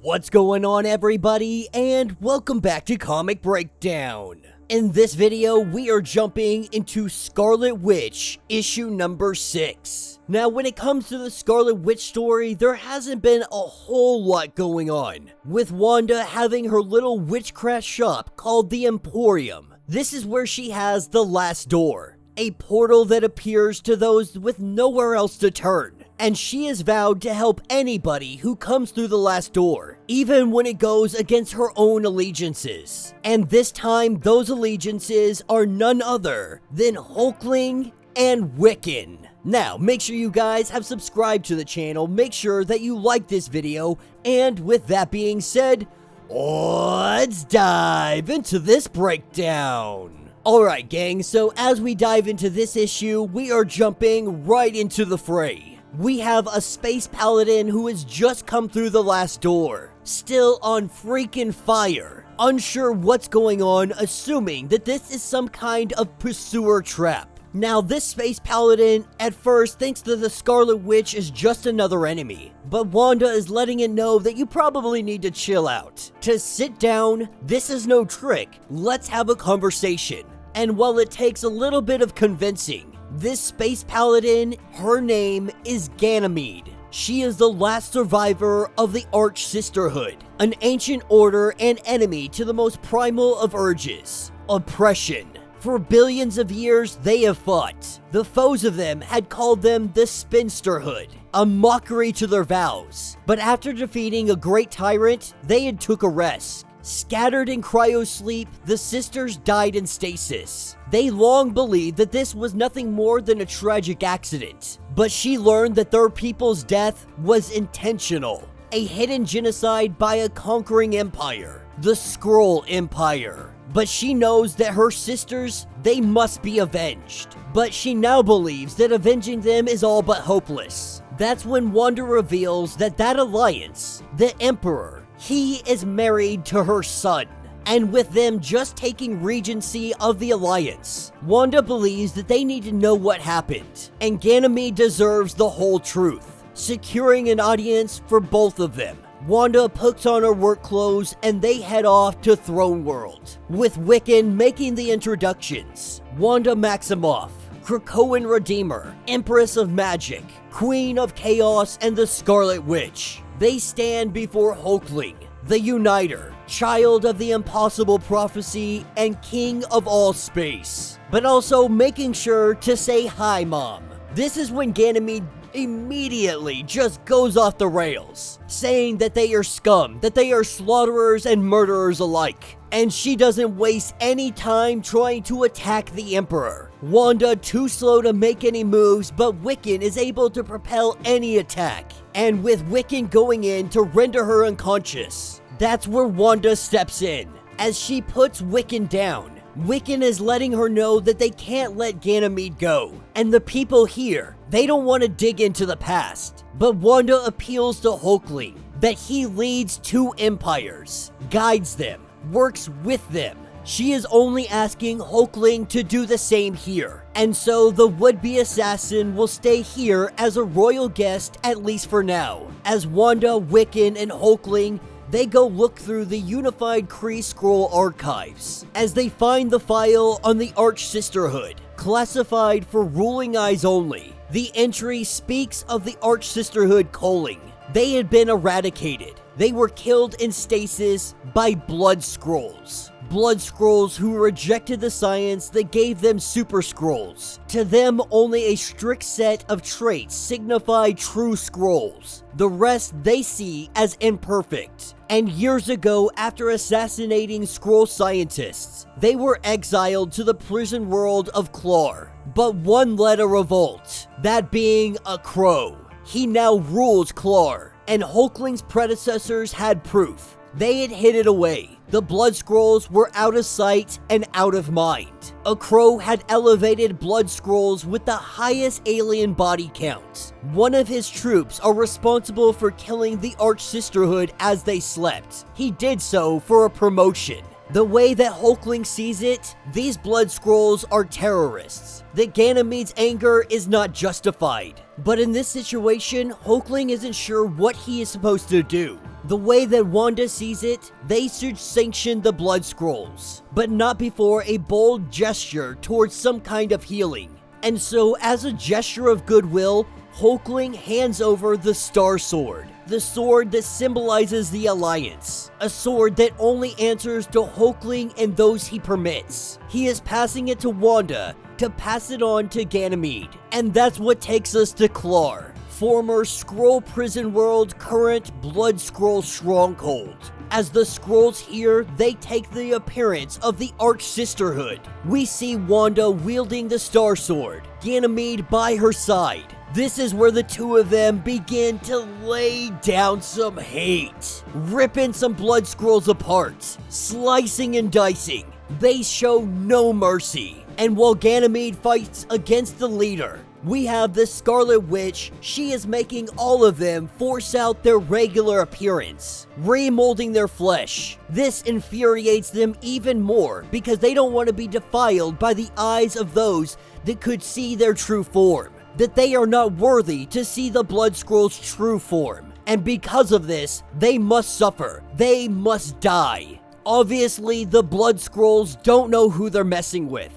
What's going on, everybody, and welcome back to Comic Breakdown. In this video, we are jumping into Scarlet Witch, issue number 6. Now, when it comes to the Scarlet Witch story, there hasn't been a whole lot going on, with Wanda having her little witchcraft shop called the Emporium. This is where she has the last door, a portal that appears to those with nowhere else to turn. And she has vowed to help anybody who comes through the last door, even when it goes against her own allegiances. And this time, those allegiances are none other than Hulkling and Wiccan. Now, make sure you guys have subscribed to the channel, make sure that you like this video, and with that being said, let's dive into this breakdown. Alright gang, so as we dive into this issue, we are jumping right into the fray. We have a space paladin who has just come through the last door, still on freaking fire, unsure what's going on, assuming that this is some kind of pursuer trap. Now, this space paladin at first thinks that the Scarlet Witch is just another enemy, but Wanda is letting it know that you probably need to chill out. To sit down, this is no trick, let's have a conversation. And while it takes a little bit of convincing, this space paladin, her name is Ganymede. She is the last survivor of the Arch Sisterhood, an ancient order and enemy to the most primal of urges, oppression. For billions of years, they have fought. The foes of them had called them the Spinsterhood, a mockery to their vows. But after defeating a great tyrant, they had took a rest. Scattered in cryosleep, the sisters died in stasis. They long believed that this was nothing more than a tragic accident, but she learned that their people's death was intentional, a hidden genocide by a conquering empire, the Skrull Empire. But she knows that her sisters, they must be avenged. But she now believes that avenging them is all but hopeless. That's when Wanda reveals that alliance, the Emperor, he is married to her son. And with them just taking regency of the alliance, Wanda believes that they need to know what happened, and Ganymede deserves the whole truth, securing an audience for both of them. Wanda puts on her work clothes and they head off to Throne World, with Wiccan making the introductions. Wanda Maximoff, Krakoan Redeemer, Empress of Magic, Queen of Chaos, and the Scarlet Witch. They stand before Hulkling, the Uniter, child of the impossible prophecy and king of all space, but also making sure to say hi, Mom. This is when Ganymede immediately just goes off the rails, saying that they are scum, that they are slaughterers and murderers alike. And she doesn't waste any time trying to attack the Emperor. Wanda too slow to make any moves, but Wiccan is able to propel any attack. And with Wiccan going in to render her unconscious, that's where Wanda steps in. As she puts Wiccan down, Wiccan is letting her know that they can't let Ganymede go. And the people here, they don't want to dig into the past. But Wanda appeals to Hulkling, that he leads two empires, guides them, works with them. She is only asking Hulkling to do the same here. And so the would-be assassin will stay here as a royal guest, at least for now. As Wanda, Wiccan, and Hulkling, they go look through the unified Kree Skrull archives, as they find the file on the Arch Sisterhood, classified for ruling eyes only. The entry speaks of the Arch Sisterhood calling. They had been eradicated. They were killed in stasis by Blood Skrulls. Blood Skrulls who rejected the science that gave them Super Skrulls. To them, only a strict set of traits signify true Skrulls. The rest they see as imperfect. And years ago, after assassinating Skrull scientists, they were exiled to the prison world of Clar. But one led a revolt, that being a Crow. He now rules Clar, and Hulkling's predecessors had proof. They had hid it away. The Blood Skrulls were out of sight and out of mind. A Crow had elevated Blood Skrulls with the highest alien body count. One of his troops are responsible for killing the Arch Sisterhood as they slept. He did so for a promotion. The way that Hulkling sees it, these Blood Skrulls are terrorists. That Ganymede's anger is not justified. But in this situation, Hulkling isn't sure what he is supposed to do. The way that Wanda sees it, they should sanction the blood scrolls, but not before a bold gesture towards some kind of healing. And so, as a gesture of goodwill, Hulkling hands over the Star Sword, the sword that symbolizes the Alliance, a sword that only answers to Hulkling and those he permits. He is passing it to Wanda to pass it on to Ganymede, and that's what takes us to Klar, former Skrull prison world, current Blood Skrull stronghold. As the Skrulls here, they take the appearance of the Arch Sisterhood. We see Wanda wielding the Star Sword, Ganymede by her side. This is where the two of them begin to lay down some hate, ripping some blood scrolls apart, slicing and dicing. They show no mercy. And while Ganymede fights against the leader, we have the Scarlet Witch. She is making all of them force out their regular appearance, remolding their flesh. This infuriates them even more because they don't want to be defiled by the eyes of those that could see their true form, that they are not worthy to see the Blood Scroll's true form. And because of this, they must suffer. They must die. Obviously, the Blood Scrolls don't know who they're messing with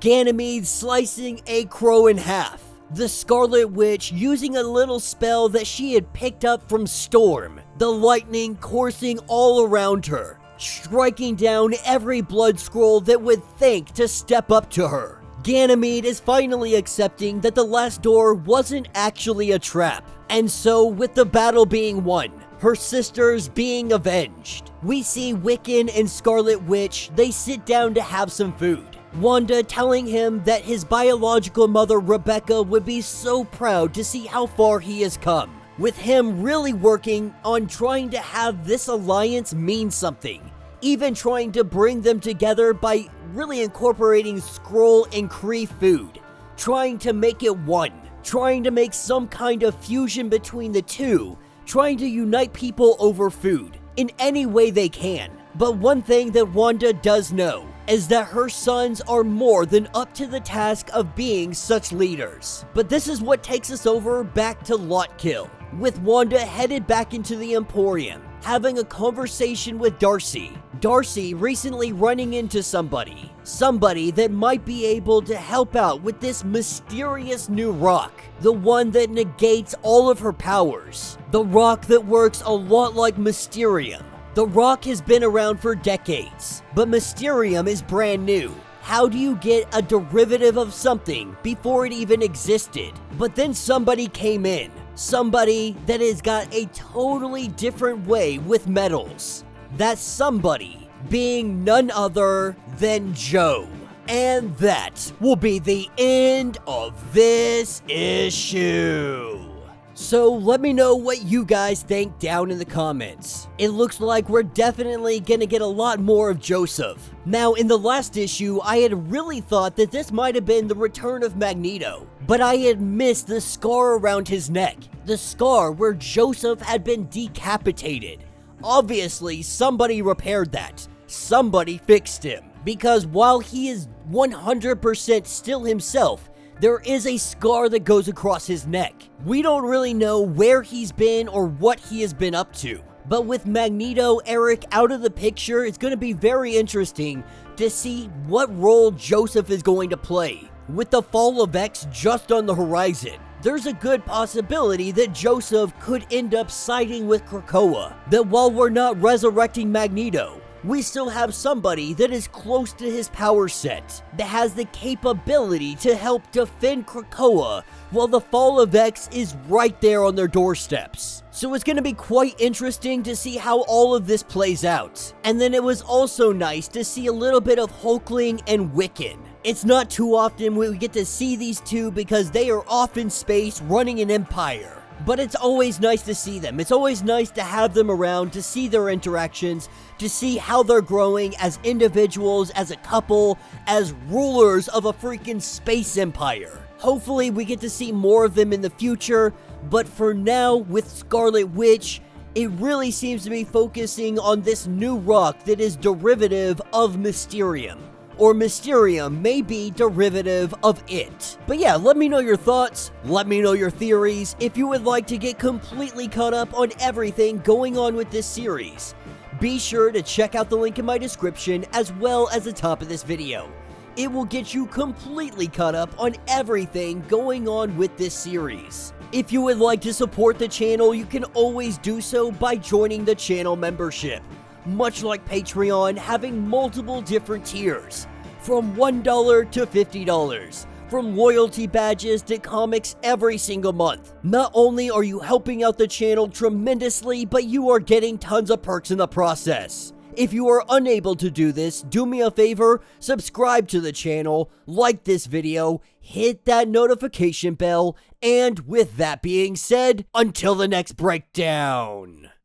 Ganymede slicing a crow in half, the Scarlet Witch using a little spell that she had picked up from Storm, the lightning coursing all around her, striking down every blood scroll that would think to step up to her. Ganymede is finally accepting that the last door wasn't actually a trap, and so with the battle being won, her sisters being avenged, we see Wiccan and Scarlet Witch. They sit down to have some food. Wanda telling him that his biological mother Rebecca would be so proud to see how far he has come, with him really working on trying to have this alliance mean something, even trying to bring them together by really incorporating Skrull and Kree food, trying to make it one, trying to make some kind of fusion between the two, trying to unite people over food in any way they can. But one thing that Wanda does know is that her sons are more than up to the task of being such leaders. But this is what takes us over back to Lotkill, with Wanda headed back into the Emporium, having a conversation with Darcy. Darcy recently running into somebody that might be able to help out with this mysterious new rock, the one that negates all of her powers, the rock that works a lot like Mysterium. The rock has been around for decades, but Mysterium is brand new. How do you get a derivative of something before it even existed? But then somebody came in, somebody that has got a totally different way with metals. That somebody being none other than Joe. And that will be the end of this issue. So let me know what you guys think down in the comments. It looks like we're definitely gonna get a lot more of Joseph. Now, in the last issue, I had really thought that this might have been the return of Magneto, but I had missed the scar around his neck, the scar where Joseph had been decapitated. Obviously, somebody repaired that. Somebody fixed him, because while he is 100% still himself, there is a scar that goes across his neck. We don't really know where he's been or what he has been up to. But with Magneto, Eric out of the picture, it's going to be very interesting to see what role Joseph is going to play. With the fall of X just on the horizon, there's a good possibility that Joseph could end up siding with Krakoa. That while we're not resurrecting Magneto, we still have somebody that is close to his power set, that has the capability to help defend Krakoa while the fall of X is right there on their doorsteps. So it's going to be quite interesting to see how all of this plays out. And then it was also nice to see a little bit of Hulkling and Wiccan. It's not too often we get to see these two because they are off in space running an empire. But it's always nice to see them. It's always nice to have them around, to see their interactions, to see how they're growing as individuals, as a couple, as rulers of a freaking space empire. Hopefully we get to see more of them in the future, but for now, with Scarlet Witch, it really seems to be focusing on this new rock that is derivative of Mysterium. or Mysterium may be derivative of it. But yeah, let me know your thoughts, let me know your theories, if you would like to get completely caught up on everything going on with this series. Be sure to check out the link in my description as well as the top of this video. It will get you completely caught up on everything going on with this series. If you would like to support the channel, you can always do so by joining the channel membership. Much like Patreon, having multiple different tiers, from $1 to $50, from loyalty badges to comics every single month. Not only are you helping out the channel tremendously, but you are getting tons of perks in the process. If you are unable to do this, do me a favor, subscribe to the channel, like this video, hit that notification bell, and with that being said, until the next breakdown.